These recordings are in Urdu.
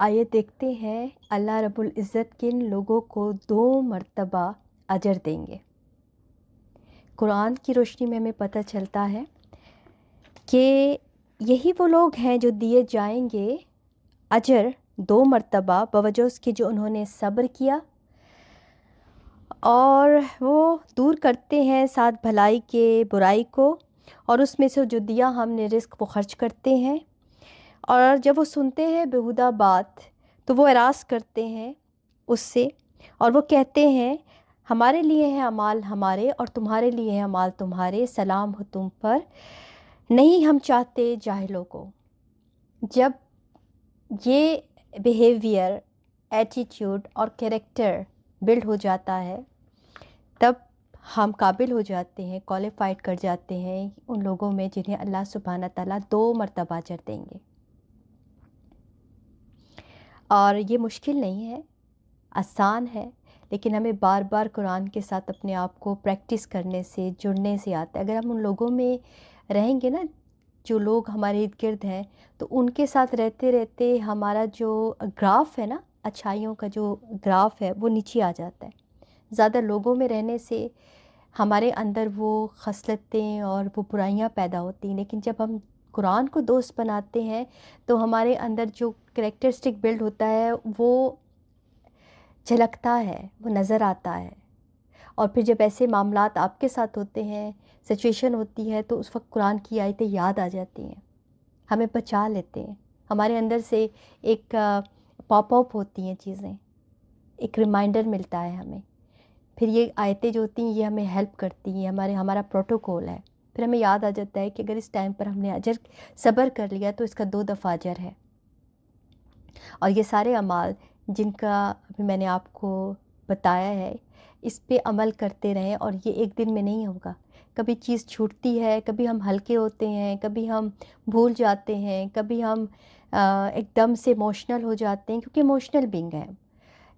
آیت دیکھتے ہیں، اللہ رب العزت کن لوگوں کو 2 مرتبہ اجر دیں گے۔ قرآن کی روشنی میں ہمیں پتہ چلتا ہے کہ یہی وہ لوگ ہیں جو دیے جائیں گے اجر 2 مرتبہ بوجہ اس کے جو انہوں نے صبر کیا اور وہ دور کرتے ہیں ساتھ بھلائی کے برائی کو، اور اس میں سے جو دیا ہم نے رزق وہ خرچ کرتے ہیں، اور جب وہ سنتے ہیں بیہودہ بات تو وہ اعراض کرتے ہیں اس سے، اور وہ کہتے ہیں ہمارے لیے ہیں اعمال ہمارے اور تمہارے لیے ہیں اعمال تمہارے، سلام ہو تم پر، نہیں ہم چاہتے جاہلوں کو۔ جب یہ بیہیویئر، ایٹیٹیوڈ اور کریکٹر بلڈ ہو جاتا ہے تب ہم قابل ہو جاتے ہیں، کوالیفائڈ کر جاتے ہیں ان لوگوں میں جنہیں اللہ سبحانہ تعالیٰ 2 مرتبہ اجر دیں گے۔ اور یہ مشکل نہیں ہے، آسان ہے، لیکن ہمیں بار بار قرآن کے ساتھ اپنے آپ کو پریکٹس کرنے سے، جڑنے سے آتا ہے۔ اگر ہم ان لوگوں میں رہیں گے نا جو لوگ ہمارے ارد گرد ہیں، تو ان کے ساتھ رہتے رہتے ہمارا جو گراف ہے نا، اچھائیوں کا جو گراف ہے وہ نیچے آ جاتا ہے۔ زیادہ لوگوں میں رہنے سے ہمارے اندر وہ خصلتیں اور وہ برائیاں پیدا ہوتی ہیں، لیکن جب ہم قرآن کو دوست بناتے ہیں تو ہمارے اندر جو کریکٹرسٹک بلڈ ہوتا ہے وہ جھلکتا ہے، وہ نظر آتا ہے، اور پھر جب ایسے معاملات آپ کے ساتھ ہوتے ہیں، سچویشن ہوتی ہے، تو اس وقت قرآن کی آیتیں یاد آ جاتی ہیں، ہمیں بچا لیتے ہیں، ہمارے اندر سے ایک پاپ اپ ہوتی ہیں چیزیں، ایک ریمائنڈر ملتا ہے ہمیں۔ پھر یہ آیتیں جو ہوتی ہیں یہ ہمیں ہیلپ کرتی ہیں، ہمارا پروٹوکول ہے، پھر ہمیں یاد آ جاتا ہے کہ اگر اس ٹائم پر ہم نے صبر کر لیا تو اس کا 2 دفعہ اجر ہے۔ اور یہ سارے اعمال جن کا ابھی میں نے آپ کو بتایا ہے، اس پہ عمل کرتے رہیں، اور یہ ایک دن میں نہیں ہوگا، کبھی چیز چھوٹتی ہے، کبھی ہم ہلکے ہوتے ہیں، کبھی ہم بھول جاتے ہیں، کبھی ہم ایک دم سے ایموشنل ہو جاتے ہیں، کیونکہ ایموشنل بینگ ہیں۔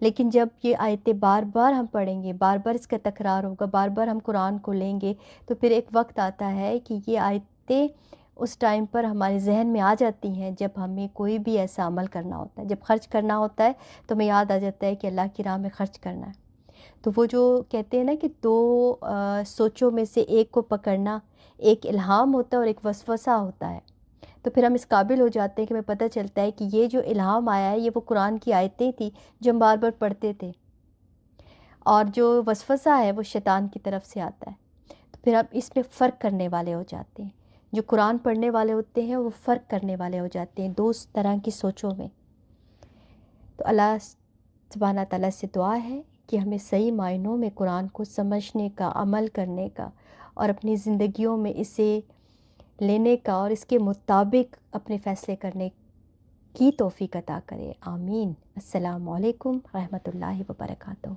لیکن جب یہ آیتیں بار بار ہم پڑھیں گے، بار بار اس کا تکرار ہوگا، بار بار ہم قرآن کو لیں گے، تو پھر ایک وقت آتا ہے کہ یہ آیتیں اس ٹائم پر ہمارے ذہن میں آ جاتی ہیں جب ہمیں کوئی بھی ایسا عمل کرنا ہوتا ہے، جب خرچ کرنا ہوتا ہے تو ہمیں یاد آ جاتا ہے کہ اللہ کی راہ میں خرچ کرنا ہے۔ تو وہ جو کہتے ہیں نا کہ 2 سوچوں میں سے ایک کو پکڑنا، ایک الہام ہوتا ہے اور ایک وسوسہ ہوتا ہے، تو پھر ہم اس قابل ہو جاتے ہیں کہ ہمیں پتہ چلتا ہے کہ یہ جو الہام آیا ہے یہ وہ قرآن کی آیتیں تھیں جو ہم بار بار پڑھتے تھے، اور جو وسوسہ ہے وہ شیطان کی طرف سے آتا ہے۔ تو پھر ہم اس میں فرق کرنے والے ہو جاتے ہیں، جو قرآن پڑھنے والے ہوتے ہیں وہ فرق کرنے والے ہو جاتے ہیں 2 طرح کی سوچوں میں۔ تو اللہ سبحانہ تعالیٰ سے دعا ہے کہ ہمیں صحیح معنوں میں قرآن کو سمجھنے کا، عمل کرنے کا، اور اپنی زندگیوں میں اسے لینے کا اور اس کے مطابق اپنے فیصلے کرنے کی توفیق عطا کرے، آمین۔ السلام علیکم رحمۃ اللہ وبرکاتہ۔